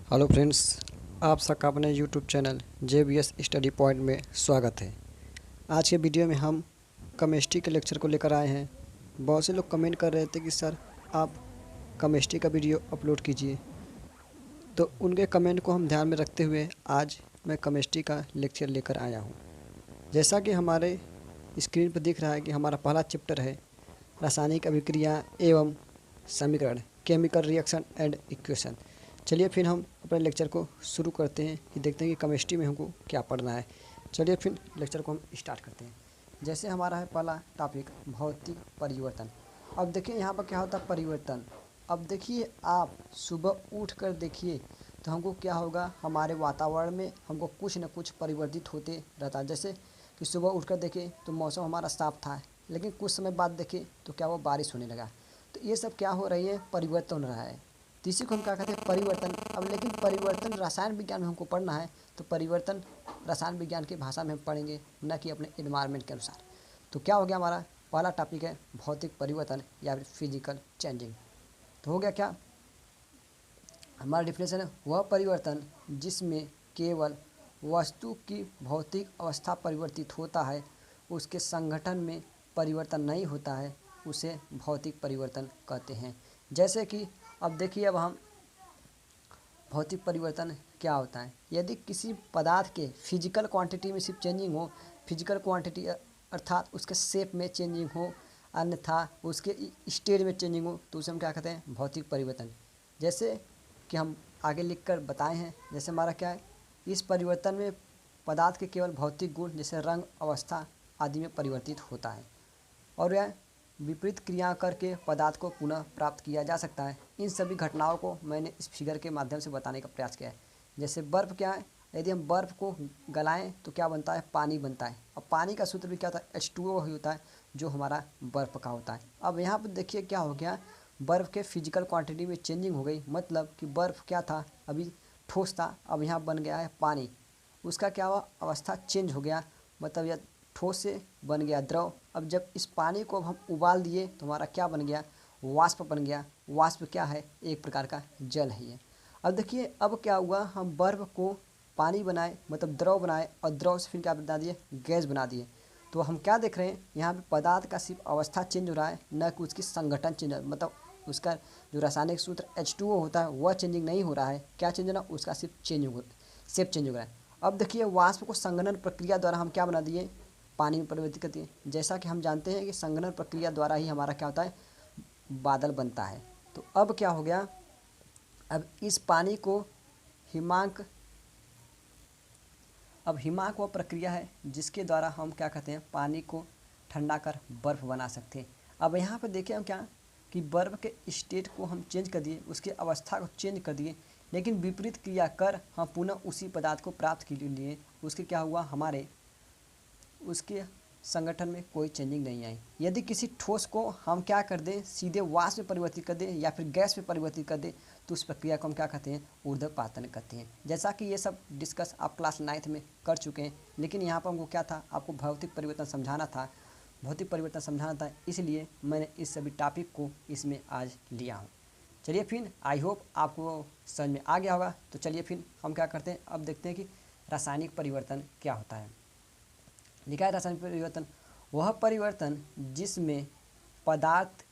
Hello friends, आप सबका अपने YouTube channel JBS study point में स्वागत है। आज के वीडियो में हम केमिस्ट्री के लेक्चर को लेकर आए हैं। बहुत से लोग कमेंट कर रहे थे कि सर आप केमिस्ट्री का वीडियो अपलोड कीजिए, तो उनके कमेंट को हम ध्यान में रखते हुए आज मैं केमिस्ट्री का लेक्चर लेकर आया हूँ। जैसा कि हमारे स्क्रीन पर दिख रहा है कि हमारा पहला चैप्टर है रासायनिक अभिक्रिया एवं समीकरण, केमिकल रिएक्शन एंड इक्वेशन। चलिए फिर हम अपने लेक्चर को शुरू करते हैं कि देखते हैं कि केमिस्ट्री में हमको क्या पढ़ना है। चलिए फिर लेक्चर को हम स्टार्ट करते हैं। जैसे हमारा है पहला टॉपिक भौतिक परिवर्तन। अब देखिए यहाँ पर क्या होता है परिवर्तन। अब देखिए आप सुबह उठ कर देखिए तो हमको क्या होगा, हमारे वातावरण में हमको कुछ न कुछ परिवर्तित होते रहता है। जैसे कि सुबह उठकर देखें तो मौसम हमारा साफ था, लेकिन कुछ समय बाद देखें तो क्या वो बारिश होने लगा। तो ये सब क्या हो रही है, परिवर्तन हो रहा है। तो इसी को हम क्या कहते हैं, परिवर्तन। अब लेकिन परिवर्तन रसायन विज्ञान में हमको पढ़ना है, तो परिवर्तन रसायन विज्ञान की भाषा में हम पढ़ेंगे, न कि अपने एनवायरनमेंट के अनुसार। तो क्या हो गया, हमारा पहला टॉपिक है भौतिक परिवर्तन या फिर फिजिकल चेंजिंग। तो हो गया क्या, हमारा डिफिनेशन है वह परिवर्तन जिसमें केवल वस्तु की भौतिक अवस्था परिवर्तित होता है, उसके संगठन में परिवर्तन नहीं होता है, उसे भौतिक परिवर्तन कहते हैं। जैसे कि अब देखिए, अब हम भौतिक परिवर्तन क्या होता है। यदि किसी पदार्थ के फिजिकल क्वांटिटी में सिर्फ चेंजिंग हो, फिजिकल क्वांटिटी अर्थात उसके शेप में चेंजिंग हो, अन्यथा उसके स्टेज में चेंजिंग हो, तो उसे हम क्या कहते हैं, भौतिक परिवर्तन। जैसे कि हम आगे लिखकर बताए हैं, जैसे हमारा क्या है, इस परिवर्तन में पदार्थ के केवल भौतिक गुण जैसे रंग, अवस्था आदि में परिवर्तित होता है, और यह विपरीत क्रिया करके पदार्थ को पुनः प्राप्त किया जा सकता है। इन सभी घटनाओं को मैंने इस फिगर के माध्यम से बताने का प्रयास किया है। जैसे बर्फ़ क्या है, यदि हम बर्फ़ को गलाएं तो क्या बनता है, पानी बनता है। और पानी का सूत्र भी क्या होता है, H2O ही होता है, जो हमारा बर्फ़ का होता है। अब यहाँ पर देखिए क्या हो गया, बर्फ़ के फिजिकल क्वांटिटी में चेंजिंग हो गई। मतलब कि बर्फ़ क्या था, अभी ठोस था, अब यहाँ बन गया है पानी। उसका क्या हुआ, अवस्था चेंज हो गया, मतलब यह ठोस से बन गया द्रव। अब जब इस पानी को हम उबाल दिए तो हमारा क्या बन गया, वाष्प बन गया। वाष्प क्या है, एक प्रकार का जल ही है। अब देखिए अब क्या हुआ, हम बर्फ को पानी बनाए, मतलब द्रव बनाए, और द्रव से फिर क्या बना दिए, गैस बना दिए। तो हम क्या देख रहे हैं, यहाँ पे पदार्थ का सिर्फ अवस्था चेंज हो रहा है, न कि उसकी संगठन चेंज हो, मतलब उसका जो रासायनिक सूत्र H2O होता है वह चेंजिंग नहीं हो रहा है। क्या चेंज हो रहा है, उसका सिर्फ चेंज हो, शेप चेंज हो रहा है। अब देखिए वाष्प को संघनन प्रक्रिया द्वारा हम क्या बना दिए, पानी में परिवर्तित करती है। जैसा कि हम जानते हैं कि संघनन प्रक्रिया द्वारा ही हमारा क्या होता है, बादल बनता है। तो अब क्या हो गया, अब इस पानी को हिमांक, अब हिमांक वह प्रक्रिया है जिसके द्वारा हम क्या कहते हैं, पानी को ठंडा कर बर्फ़ बना सकते हैं। अब यहाँ पर देखिए हम क्या कि बर्फ़ के स्टेट को हम चेंज कर दिए, उसकी अवस्था को चेंज कर दिए, लेकिन विपरीत क्रिया कर हम पुनः उसी पदार्थ को प्राप्त के लिए उसके क्या हुआ, हमारे उसके संगठन में कोई चेंजिंग नहीं आई। यदि किसी ठोस को हम क्या कर दें, सीधे वाष्प में परिवर्तित कर दें या फिर गैस में परिवर्तित कर दें, तो उस प्रक्रिया को हम क्या कहते हैं, ऊर्ध्वपातन कहते हैं। जैसा कि ये सब डिस्कस आप क्लास 9th में कर चुके हैं, लेकिन यहाँ पर हमको क्या था, आपको भौतिक परिवर्तन समझाना था, भौतिक परिवर्तन समझाना था, इसलिए मैंने इस सभी टॉपिक को इसमें आज लिया हूँ। चलिए फिर आई होप आपको समझ में आ गया होगा। तो चलिए फिर हम क्या करते हैं, अब देखते हैं कि रासायनिक परिवर्तन क्या होता है। लिखा है रासायनिक परिवर्तन वह परिवर्तन जिसमें पदार्थ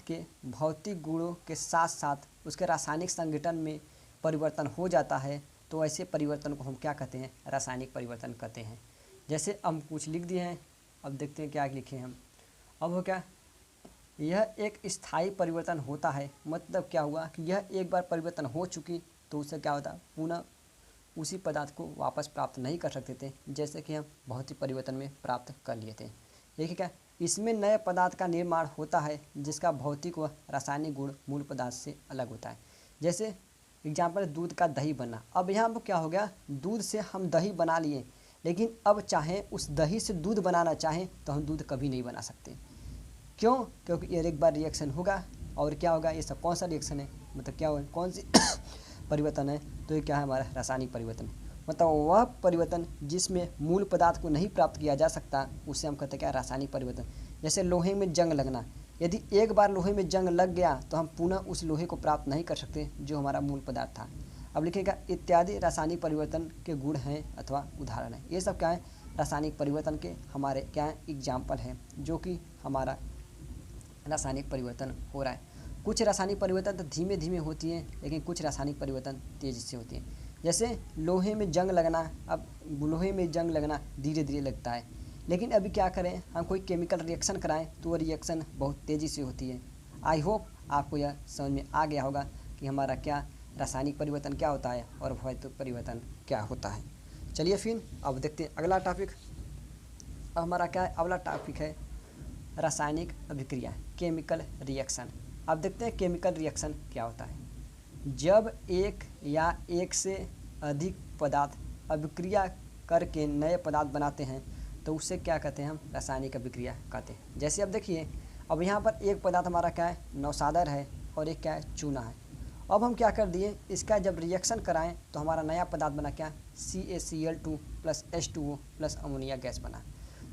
के भौतिक गुणों के साथ साथ उसके रासायनिक संगठन में परिवर्तन हो जाता है, तो ऐसे परिवर्तन को हम क्या कहते हैं, रासायनिक परिवर्तन कहते हैं। जैसे हम कुछ लिख दिए हैं, अब देखते हैं क्या लिखे हैं हम। अब हो क्या, यह एक स्थायी परिवर्तन होता है। मतलब क्या हुआ कि यह एक बार परिवर्तन हो चुकी तो उससे क्या होता, पुनः उसी पदार्थ को वापस प्राप्त नहीं कर सकते थे, जैसे कि हम भौतिक परिवर्तन में प्राप्त कर लिए थे। देखिए क्या, इसमें नए पदार्थ का निर्माण होता है जिसका भौतिक व रासायनिक गुण मूल पदार्थ से अलग होता है। जैसे एग्जाम्पल, दूध का दही बनना। अब यहाँ पर क्या हो गया, दूध से हम दही बना लिए, लेकिन अब चाहें उस दही से दूध बनाना चाहें तो हम दूध कभी नहीं बना सकते। क्यों, क्योंकि ये एक बार रिएक्शन होगा, और क्या होगा, ये सब कौन सा रिएक्शन है, मतलब क्या होगा, कौन सी परिवर्तन है, तो ये क्या है, हमारा रासायनिक परिवर्तन। मतलब वह परिवर्तन जिसमें मूल पदार्थ को नहीं प्राप्त किया जा सकता, उसे हम कहते हैं क्या, रासायनिक परिवर्तन। जैसे लोहे में जंग लगना, यदि एक बार लोहे में जंग लग गया तो हम पुनः उस लोहे को प्राप्त नहीं कर सकते जो हमारा मूल पदार्थ था। अब लिखेगा इत्यादि रासायनिक परिवर्तन के गुण हैं अथवा उदाहरण है। ये सब क्या है, रासायनिक परिवर्तन के हमारे क्या है, एग्जाम्पल है, जो कि हमारा रासायनिक परिवर्तन हो रहा है। कुछ रासायनिक परिवर्तन तो धीमे धीमे होती हैं, लेकिन कुछ रासायनिक परिवर्तन तेज़ी से होती हैं। जैसे लोहे में जंग लगना, अब लोहे में जंग लगना धीरे धीरे लगता है, लेकिन अभी क्या करें, हम कोई केमिकल रिएक्शन कराएं तो वो रिएक्शन बहुत तेज़ी से होती है। आई होप आपको यह समझ में आ गया होगा कि हमारा क्या रासायनिक परिवर्तन क्या होता है और भौतिक परिवर्तन क्या होता है। चलिए फिर अब देखते हैं अगला टॉपिक। अब हमारा क्या है, अगला टॉपिक है रासायनिक अभिक्रिया, केमिकल रिएक्शन। अब देखते हैं केमिकल रिएक्शन क्या होता है। जब एक या एक से अधिक पदार्थ अभिक्रिया करके नए पदार्थ बनाते हैं तो उसे क्या कहते हैं, हम रासायनिक अभिक्रिया कहते हैं। जैसे अब देखिए, अब यहाँ पर एक पदार्थ हमारा क्या है, नौसादर है, और एक क्या है, चूना है। अब हम क्या कर दिए, इसका जब रिएक्शन कराएं तो हमारा नया पदार्थ बना क्या, CaCl2 + H2O + अमोनिया गैस बना।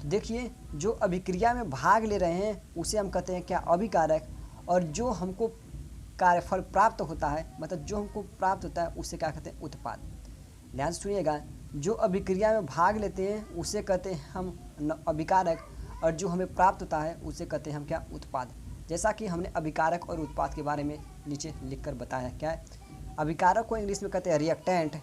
तो देखिए, जो अभिक्रिया में भाग ले रहे हैं उसे हम कहते हैं क्या, अभिकारक, और जो हमको कार्यफल प्राप्त होता है, मतलब जो हमको प्राप्त होता है उसे क्या कहते हैं, उत्पाद। ध्यान से सुनिएगा, जो अभिक्रिया में भाग लेते हैं उसे कहते हैं हम अभिकारक, और जो हमें प्राप्त होता है उसे कहते हैं हम क्या, उत्पाद। जैसा कि हमने अभिकारक और उत्पाद के बारे में नीचे लिखकर बताया। क्या है, अभिकारक को इंग्लिश में कहते हैं रिएक्टेंट।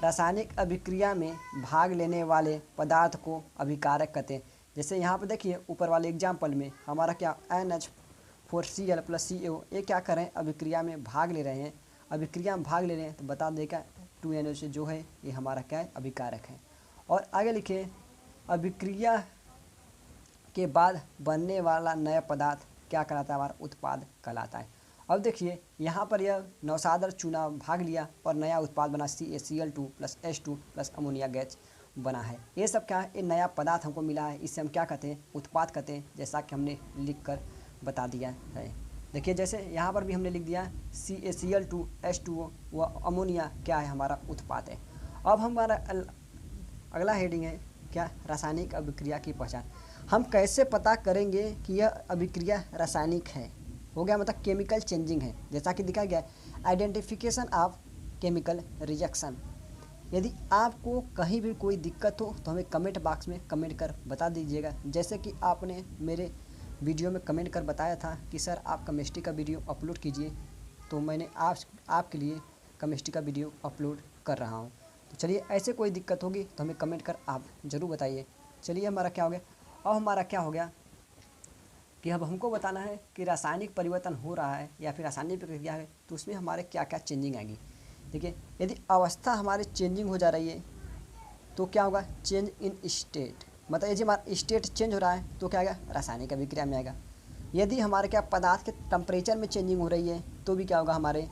रासायनिक अभिक्रिया में भाग लेने वाले पदार्थ को अभिकारक कहते हैं। जैसे यहाँ पर देखिए ऊपर वाले एग्जाम्पल में हमारा क्या, NH4Cl + CO, ये क्या कर रहे हैं, अभिक्रिया में भाग ले रहे हैं। अभिक्रिया में भाग ले रहे हैं तो बता देगा 2NO जो है ये हमारा क्या है, अभिकारक है। और आगे लिखे, अभिक्रिया के बाद बनने वाला नया पदार्थ क्या कहलाता है, हमारा उत्पाद कहलाता है। अब देखिए यहाँ पर यह नौसादर चूना भाग लिया और नया उत्पाद बना, CaCl2 + H2 + अमोनिया गैस बना है। ये सब क्या है, ये नया पदार्थ हमको मिला है, इससे हम क्या कहते हैं, उत्पाद कहते हैं, जैसा कि हमने लिख कर बता दिया है। देखिए जैसे यहाँ पर भी हमने लिख दिया CaCl2 H2O व अमोनिया क्या है, हमारा उत्पाद है। अब हमारा अगला हेडिंग है क्या, रासायनिक अभिक्रिया की पहचान। हम कैसे पता करेंगे कि यह अभिक्रिया रासायनिक है, हो गया मतलब केमिकल चेंजिंग है, जैसा कि दिखाया गया आइडेंटिफिकेशन ऑफ केमिकल रिएक्शन। यदि आपको कहीं भी कोई दिक्कत हो तो हमें कमेंट बॉक्स में कमेंट कर बता दीजिएगा। जैसे कि आपने मेरे वीडियो में कमेंट कर बताया था कि सर आप केमिस्ट्री का वीडियो अपलोड कीजिए, तो मैंने आपके लिए केमिस्ट्री का वीडियो अपलोड कर रहा हूँ। तो चलिए, ऐसे कोई दिक्कत होगी तो हमें कमेंट कर आप ज़रूर बताइए। चलिए, हमारा क्या हो गया, अब हमारा क्या हो गया कि अब हमको बताना है कि रासायनिक परिवर्तन हो रहा है या फिर रासायनिक प्रक्रिया है तो उसमें हमारे क्या क्या चेंजिंग आएगी। देखिए, यदि अवस्था हमारी चेंजिंग हो जा रही है तो क्या होगा, चेंज इन स्टेट, मतलब यदि हमारा स्टेट चेंज हो रहा है तो क्या आएगा, रासायनिक अभिक्रिया में आएगा। यदि हमारे क्या पदार्थ के टेम्परेचर में चेंजिंग हो रही है तो भी क्या होगा, हमारे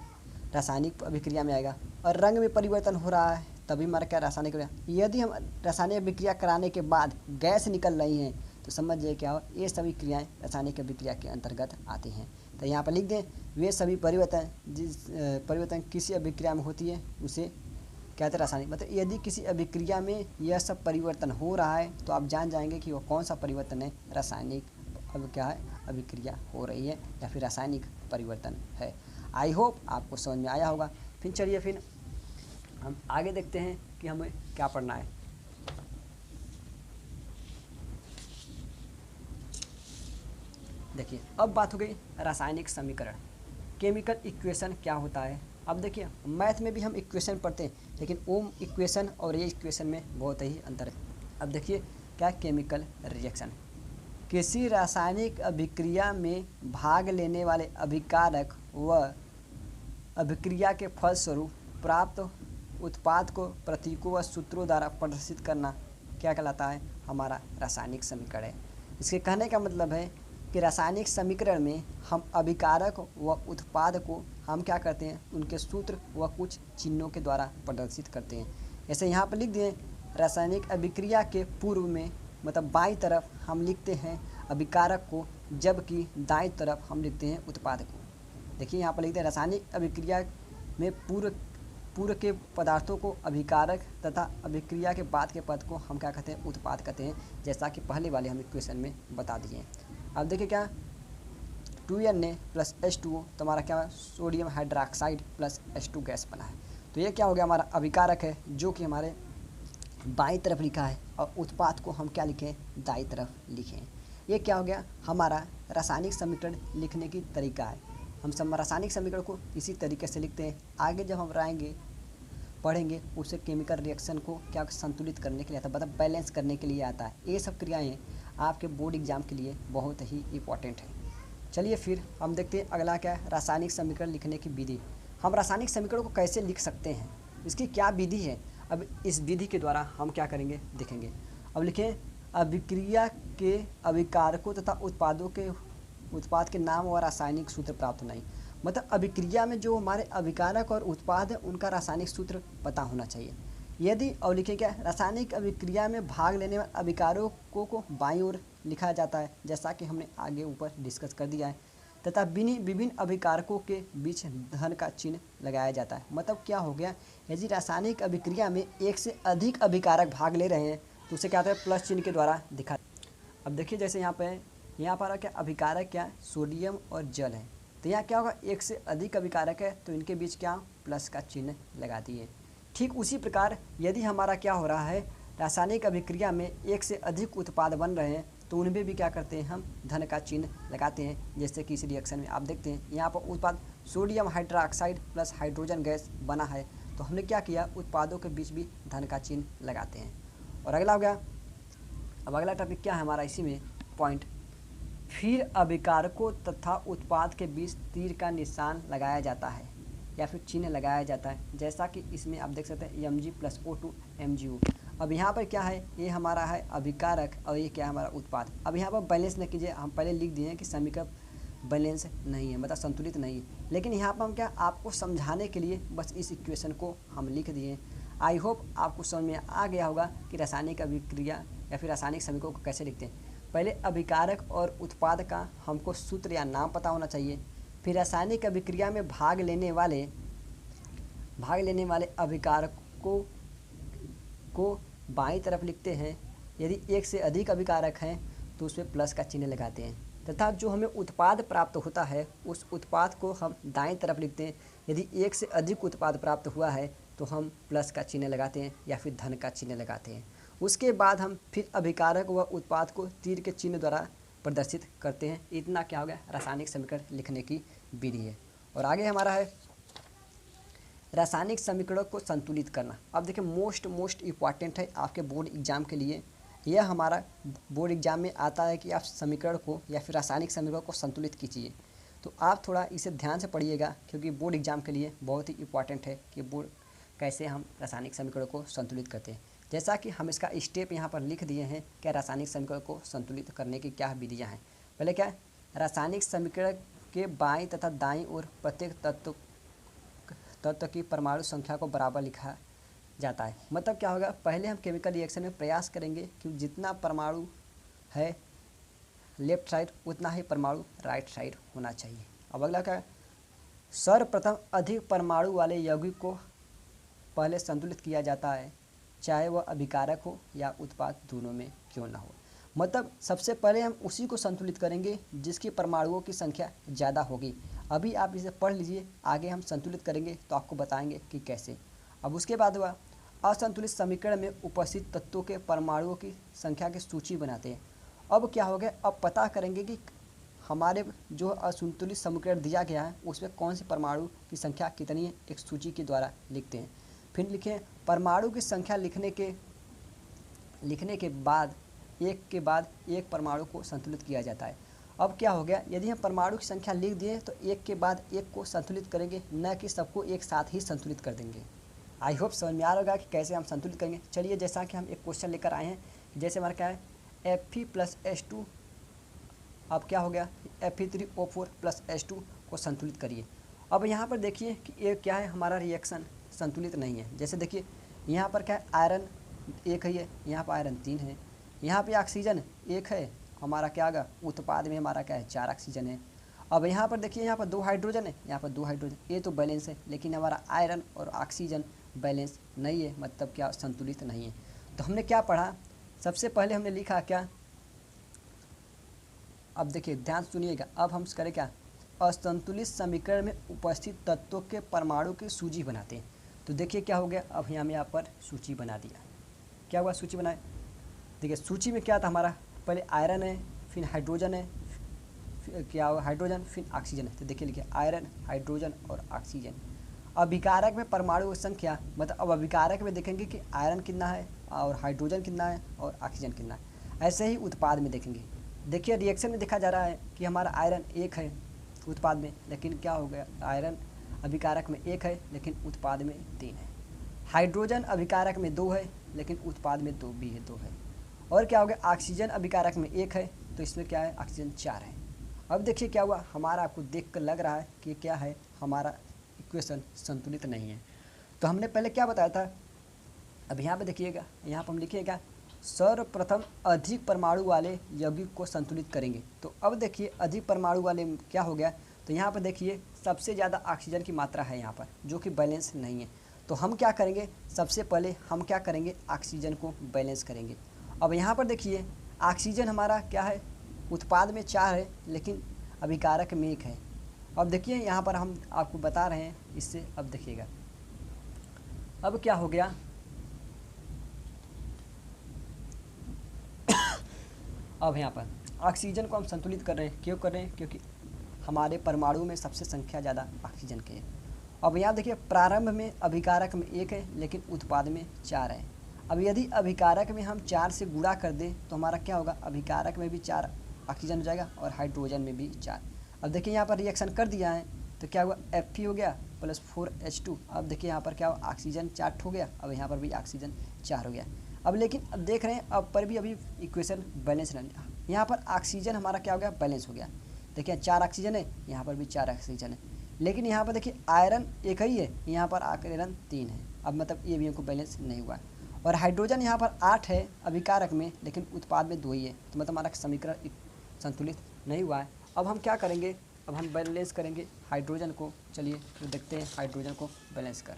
रासायनिक अभिक्रिया में आएगा। और रंग में परिवर्तन हो रहा है तभी हमारा क्या, रासायनिक अभिक्रिया। यदि हम रासायनिक अभिक्रिया कराने के बाद गैस निकल रही हैं तो समझिए क्या हो, ये सभी क्रियाएं रासायनिक अभिक्रिया के अंतर्गत आती हैं। तो यहाँ पर लिख दें, वे सभी परिवर्तन जिस परिवर्तन किसी अभिक्रिया में होती है उसे क्या कहते हैं, रासायनिक। मतलब यदि किसी अभिक्रिया में यह सब परिवर्तन हो रहा है तो आप जान जाएंगे कि वो कौन सा परिवर्तन है, रासायनिक अब क्या है, अभिक्रिया हो रही है या फिर रासायनिक परिवर्तन है। आई होप आपको समझ में आया होगा। फिर चलिए फिर हम आगे देखते हैं कि हमें क्या पढ़ना है। देखिए, अब बात हो गई रासायनिक समीकरण, केमिकल इक्वेशन क्या होता है। अब देखिए, मैथ में भी हम इक्वेशन पढ़ते हैं, लेकिन ओम इक्वेशन और ये इक्वेशन में बहुत ही अंतर है। अब देखिए क्या, केमिकल रिएक्शन, किसी रासायनिक अभिक्रिया में भाग लेने वाले अभिकारक व अभिक्रिया के फलस्वरूप प्राप्त उत्पाद को प्रतीकों व सूत्रों द्वारा प्रदर्शित करना क्या कहलाता है, हमारा रासायनिक समीकरण है। इसके कहने का मतलब है कि रासायनिक समीकरण में हम अभिकारक व उत्पाद को हम क्या करते हैं, उनके सूत्र व कुछ चिन्हों के द्वारा प्रदर्शित करते हैं। जैसे यहाँ पर लिख दिए, रासायनिक अभिक्रिया के पूर्व में मतलब बाईं तरफ हम लिखते हैं अभिकारक को, जबकि दाईं तरफ हम लिखते हैं उत्पाद को। देखिए यहाँ पर लिखते हैं, रासायनिक अभिक्रिया में पूर्व के पदार्थों को अभिकारक तथा अभिक्रिया के बाद के पद को हम क्या कहते हैं, उत्पाद कहते हैं, जैसा कि पहले वाले हम इक्वेशन में बता दिए। अब देखिए क्या, 2Na प्लस H2O, तो हमारा क्या है sodium hydroxide plus H2 gas बना है। तो ये क्या हो गया हमारा अभिकारक है जो कि हमारे बाईं तरफ लिखा है और उत्पाद को हम क्या लिखें दाईं तरफ लिखें। ये क्या हो गया हमारा रासायनिक समीकरण लिखने की तरीका है। हम सब रासायनिक समीकरण को इसी तरीके से लिखते हैं। आगे जब हम पढ़ेंगे उसे केमिकल रिएक्शन को क्या संतुलित करने के लिए आता है, मतलब बैलेंस करने के लिए आता है। ये सब क्रियाएं आपके बोर्ड एग्जाम के लिए बहुत ही इंपॉर्टेंट है। चलिए फिर हम देखते हैं अगला क्या है रासायनिक समीकरण लिखने की विधि। हम रासायनिक समीकरण को कैसे लिख सकते हैं, इसकी क्या विधि है, अब इस विधि के द्वारा हम क्या करेंगे देखेंगे। अब लिखें अभिक्रिया के अभिकारकों तथा उत्पाद के नाम और रासायनिक सूत्र प्राप्त नहीं। मतलब अभिक्रिया में जो हमारे अभिकारक और उत्पाद है उनका रासायनिक सूत्र पता होना चाहिए। यदि और लिखें क्या रासायनिक अभिक्रिया में भाग लेने वाले अभिकारकों को बाईं ओर लिखा जाता है, जैसा कि हमने आगे ऊपर डिस्कस कर दिया है, तथा विभिन्न अभिकारकों के बीच धन का चिन्ह लगाया जाता है। मतलब क्या हो गया यदि रासायनिक अभिक्रिया में एक से अधिक अभिकारक भाग ले रहे हैं तो उसे क्या होता है प्लस चिन्ह के द्वारा दिखा। अब देखिए जैसे यहाँ पर क्या अभिकारक क्या सोडियम और जल है, तो यहाँ क्या होगा एक से अधिक अभिकारक है तो इनके बीच क्या प्लस का चिन्ह लगा दिए। ठीक उसी प्रकार यदि हमारा क्या हो रहा है रासायनिक अभिक्रिया में एक से अधिक उत्पाद बन रहे हैं तो उनमें भी क्या करते हैं हम धन का चिन्ह लगाते हैं। जैसे कि इस रिएक्शन में आप देखते हैं यहाँ पर उत्पाद sodium hydroxide plus hydrogen gas बना है, तो हमने क्या किया उत्पादों के बीच भी धन का चिन्ह लगाते हैं। और अगला हो गया, अब अगला टॉपिक क्या है हमारा इसी में पॉइंट, फिर अभिकारकों तथा उत्पाद के बीच तीर का निशान लगाया जाता है या फिर चिन्ह लगाया जाता है। जैसा कि इसमें आप देख सकते हैं Mg प्लस O2 MgO। अब यहाँ पर क्या है ये हमारा है अभिकारक और ये क्या है हमारा उत्पाद। अब यहाँ पर बैलेंस न कीजिए, हम पहले लिख दिए हैं कि समीकरण बैलेंस नहीं है मतलब संतुलित नहीं है, लेकिन यहाँ पर हम क्या आपको समझाने के लिए बस इस इक्वेशन को हम लिख दिए। आई होप आपको समझ में आ गया होगा कि रासायनिक अभिक्रिया या फिर रासायनिक समीकरणों को कैसे लिखते हैं। पहले अभिकारक और उत्पाद का हमको सूत्र या नाम पता होना चाहिए, फिर रासायनिक अभिक्रिया में भाग लेने वाले अभिकारकों को बाईं तरफ लिखते हैं। यदि एक से अधिक अभिकारक हैं तो उसमें प्लस का चिन्ह लगाते हैं, तथा जो हमें उत्पाद प्राप्त होता है उस उत्पाद को हम दाईं तरफ लिखते हैं। यदि एक से अधिक उत्पाद प्राप्त हुआ है तो हम प्लस का चिन्ह लगाते हैं या फिर धन का चिन्ह लगाते हैं। उसके बाद हम फिर अभिकारक व उत्पाद को तीर के चिन्ह द्वारा प्रदर्शित करते हैं। इतना क्या हो गया रासायनिक समीकरण लिखने की विधि है। और आगे हमारा है रासायनिक समीकरणों को संतुलित करना। अब देखिए मोस्ट इम्पॉर्टेंट है आपके बोर्ड एग्जाम के लिए। यह हमारा बोर्ड एग्जाम में आता है कि आप समीकरण को या फिर रासायनिक समीकरण को संतुलित कीजिए, तो आप थोड़ा इसे ध्यान से पढ़िएगा क्योंकि बोर्ड एग्जाम के लिए बहुत ही इंपॉर्टेंट है कि बोर्ड कैसे हम रासायनिक समीकरण को संतुलित करते हैं। जैसा कि हम इसका स्टेप यहाँ पर लिख दिए हैं क्या रासायनिक समीकरण को संतुलित करने की क्या विधियाँ हैं। पहले क्या रासायनिक समीकरण के बाईं तथा दाईं ओर प्रत्येक तत्व की परमाणु संख्या को बराबर लिखा जाता है। मतलब क्या होगा पहले हम केमिकल रिएक्शन में प्रयास करेंगे कि जितना परमाणु है लेफ्ट साइड उतना ही परमाणु राइट साइड होना चाहिए। अब अगला क्या सर्वप्रथम अधिक परमाणु वाले यौगिक को पहले संतुलित किया जाता है, चाहे वह अभिकारक हो या उत्पाद दोनों में क्यों ना हो। मतलब सबसे पहले हम उसी को संतुलित करेंगे जिसकी परमाणुओं की संख्या ज़्यादा होगी। अभी आप इसे पढ़ लीजिए, आगे हम संतुलित करेंगे तो आपको बताएंगे कि कैसे। अब उसके बाद हुआ असंतुलित समीकरण में उपस्थित तत्वों के परमाणुओं की संख्या की सूची बनाते हैं। अब क्या हो गया अब पता करेंगे कि हमारे जो असंतुलित समीकरण दिया गया है उसमें कौन से परमाणु की संख्या कितनी है, एक सूची के द्वारा लिखते हैं। फिर लिखें परमाणु की संख्या लिखने के बाद एक परमाणु को संतुलित किया जाता है। अब क्या हो गया यदि हम परमाणु की संख्या लिख दिए तो एक के बाद एक को संतुलित करेंगे, न कि सबको एक साथ ही संतुलित कर देंगे। आई होप समझ में आ रहा होगा कि कैसे हम संतुलित करेंगे। चलिए जैसा कि हम एक क्वेश्चन लेकर आए हैं, जैसे हमारा क्या है Fe प्लस H2, अब क्या हो गया Fe3O4 प्लस H2 को संतुलित करिए। अब यहाँ पर देखिए कि ये क्या है हमारा रिएक्शन संतुलित नहीं है। जैसे देखिए यहाँ पर क्या है आयरन एक है, यहाँ पर आयरन 3 है, यहाँ पे ऑक्सीजन 1 है, हमारा क्या होगा उत्पाद में हमारा क्या है 4 ऑक्सीजन है। अब यहाँ पर देखिए यहाँ पर 2 हाइड्रोजन है, यहाँ पर 2 हाइड्रोजन, ये तो बैलेंस है, लेकिन हमारा आयरन और ऑक्सीजन बैलेंस नहीं है, मतलब क्या संतुलित नहीं है। तो हमने क्या पढ़ा, सबसे पहले हमने लिखा क्या अब देखिए ध्यान सुनिएगा, अब हम करें क्या, असंतुलित समीकरण में उपस्थित तत्वों के परमाणु की सूची बनाते हैं। तो देखिए क्या हो गया, अब हम यहाँ पर सूची बना दिया। क्या हुआ, सूची बनाए। देखिए सूची में क्या था हमारा, पहले आयरन है, फिर हाइड्रोजन है, क्या हुआ हाइड्रोजन, फिर ऑक्सीजन है। तो देखिए लिखिए आयरन, हाइड्रोजन और ऑक्सीजन। अभिकारक में परमाणु संख्या, मतलब अब अभिकारक में देखेंगे कि आयरन कितना है और हाइड्रोजन कितना है और ऑक्सीजन कितना है। ऐसे ही उत्पाद में देखेंगे। देखिए रिएक्शन में देखा जा रहा है कि हमारा आयरन 1 है उत्पाद में, लेकिन क्या हो गया, आयरन अभिकारक में 1 है लेकिन उत्पाद में 3 है। हाइड्रोजन अभिकारक में 2 है लेकिन उत्पाद में 2 भी है, 2 है। और क्या हो गया, ऑक्सीजन अभिकारक में 1 है तो इसमें क्या है, ऑक्सीजन 4 है। अब देखिए क्या हुआ, हमारा आपको देख कर लग रहा है कि क्या है, हमारा इक्वेशन संतुलित नहीं है। तो हमने पहले क्या बताया था, अब यहाँ पे देखिएगा, यहाँ पर हम लिखिएगा सर्वप्रथम अधिक परमाणु वाले यौगिक को संतुलित करेंगे। तो अब देखिए अधिक परमाणु वाले क्या हो गया, तो यहाँ पर देखिए सबसे ज़्यादा ऑक्सीजन की मात्रा है यहाँ पर, जो कि बैलेंस नहीं है। तो हम क्या करेंगे, सबसे पहले हम क्या करेंगे, ऑक्सीजन को बैलेंस करेंगे। अब यहाँ पर देखिए ऑक्सीजन हमारा क्या है, उत्पाद में 4 है लेकिन अभिकारक में 1 है। अब देखिए यहाँ पर हम आपको बता रहे हैं इससे, अब देखिएगा अब क्या हो गया, अब यहाँ पर ऑक्सीजन को हम संतुलित कर रहे हैं। क्यों कर रहे हैं, क्योंकि हमारे परमाणु में सबसे संख्या ज़्यादा ऑक्सीजन की है। अब यहाँ देखिए प्रारंभ में अभिकारक में 1 है लेकिन उत्पाद में 4 है। अब यदि अभिकारक में हम 4 से गुणा कर दें तो हमारा क्या होगा, अभिकारक में भी 4 ऑक्सीजन हो जाएगा और हाइड्रोजन में भी 4। अब देखिए यहाँ पर रिएक्शन कर दिया है तो क्या हुआ, Fe हो गया प्लस 4H2। अब देखिए यहाँ पर क्या हुआ, ऑक्सीजन 4 हो गया, अब यहाँ पर भी ऑक्सीजन 4 हो गया। अब लेकिन अब देख रहे हैं अब पर भी अभी इक्वेशन बैलेंस नहीं, यहाँ पर ऑक्सीजन हमारा क्या हो गया, बैलेंस हो गया। देखिए 4 ऑक्सीजन है, यहाँ पर भी 4 ऑक्सीजन है, लेकिन यहाँ पर देखिए आयरन 1 ही है, यहाँ पर आयरन 3 है। अब मतलब ये भी हमको बैलेंस नहीं हुआ। और हाइड्रोजन यहाँ पर 8 है अभिकारक में लेकिन उत्पाद में 2 ही है, तो मतलब हमारा समीकरण संतुलित नहीं हुआ है। अब हम क्या करेंगे, अब हम बैलेंस करेंगे हाइड्रोजन को। चलिए तो देखते हैं हाइड्रोजन को बैलेंस कर।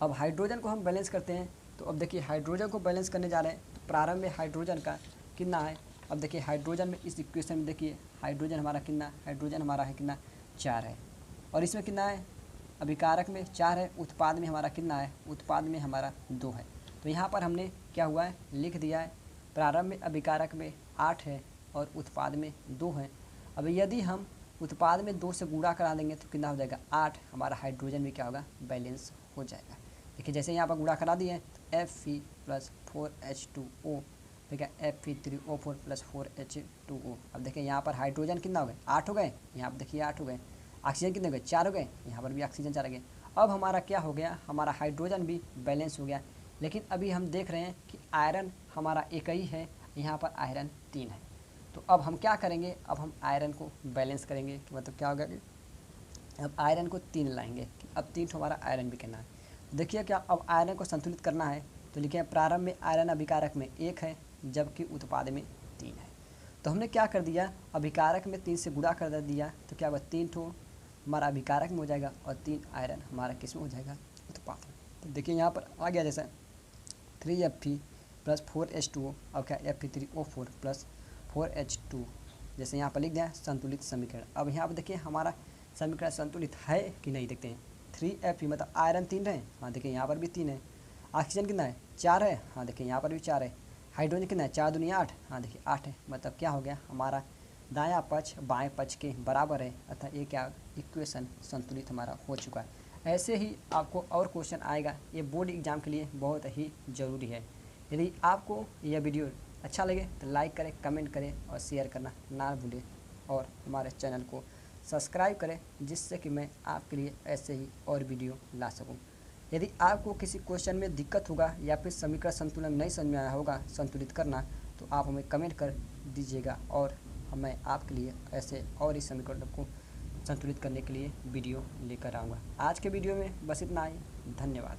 अब हाइड्रोजन को हम बैलेंस करते हैं। तो अब देखिए हाइड्रोजन को बैलेंस करने जा रहे हैं, तो प्रारंभ में हाइड्रोजन का कितना है। अब देखिए हाइड्रोजन में इस इक्वेशन में देखिए हाइड्रोजन हमारा कितना, हाइड्रोजन हमारा है कितना, 4 है। और इसमें कितना है, अभिकारक में 4 है, उत्पाद में हमारा कितना है, उत्पाद में हमारा 2 है। तो यहाँ पर हमने क्या हुआ है, लिख दिया है प्रारंभ में अभिकारक में 8 है और उत्पाद में 2 है। अब यदि हम उत्पाद में 2 से गुणा करा देंगे तो कितना हो जाएगा, 8। हमारा हाइड्रोजन भी क्या होगा, बैलेंस हो जाएगा। देखिए जैसे यहाँ पर गुणा करा दिए हैं तो Fe प्लस 4H2O, ठीक है, Fe3O4 प्लस 4H2O। अब देखिए यहाँ पर हाइड्रोजन कितना हो गए, 8 हो गए, यहाँ पर देखिए 8 हो गए। ऑक्सीजन कितने हो गए, 4 हो गए, यहाँ पर भी ऑक्सीजन 4 हो गए। अब हमारा क्या हो गया, हमारा हाइड्रोजन भी बैलेंस हो गया। लेकिन अभी हम देख रहे हैं कि आयरन हमारा 1 ही है, यहाँ पर आयरन 3 है। तो अब हम क्या करेंगे, अब हम आयरन को बैलेंस करेंगे। मतलब क्या होगा कि अब आयरन को 3 लाएंगे कि अब 3 हमारा आयरन भी करना है। देखिए क्या, अब आयरन को संतुलित करना है तो लिखे प्रारंभ में आयरन अभिकारक में 1 है जबकि उत्पाद में 3 है। तो हमने क्या कर दिया, अभिकारक में 3 से गुणा कर दिया तो क्या होगा, 3 ठो हमारा अभिकारक में हो जाएगा और 3 आयरन हमारा किस में हो जाएगा, उत्पाद में। तो देखिए यहाँ पर आ गया जैसा 3Fe प्लस 4H2O और क्या Fe3O4 प्लस 4H2, जैसे यहाँ पर लिख दिया संतुलित समीकरण। अब यहाँ पर देखिए हमारा समीकरण संतुलित है कि नहीं, देखते हैं। 3Fe मतलब आयरन 3 है, हाँ देखिए यहाँ पर भी 3 है। ऑक्सीजन कितना है, 4 है, हाँ देखिए यहाँ पर भी 4 है। हाइड्रोजन कितना है, 4 दूनी 8, हाँ देखिए 8 है। मतलब क्या हो गया, हमारा दायां पक्ष बाएं पक्ष के बराबर है, अतः ये क्या इक्वेशन संतुलित हमारा हो चुका है। ऐसे ही आपको और क्वेश्चन आएगा, ये बोर्ड एग्जाम के लिए बहुत ही ज़रूरी है। यदि आपको यह वीडियो अच्छा लगे तो लाइक करें, कमेंट करें और शेयर करना ना भूलें, और हमारे चैनल को सब्सक्राइब करें जिससे कि मैं आपके लिए ऐसे ही और वीडियो ला सकूं। यदि आपको किसी क्वेश्चन में दिक्कत होगा या फिर समीकरण संतुलन नहीं समझ में आया होगा संतुलित करना, तो आप हमें कमेंट कर दीजिएगा और मैं आपके लिए ऐसे और इस समीकरण को संतुलित करने के लिए वीडियो लेकर आऊँगा। आज के वीडियो में बस इतना ही, धन्यवाद।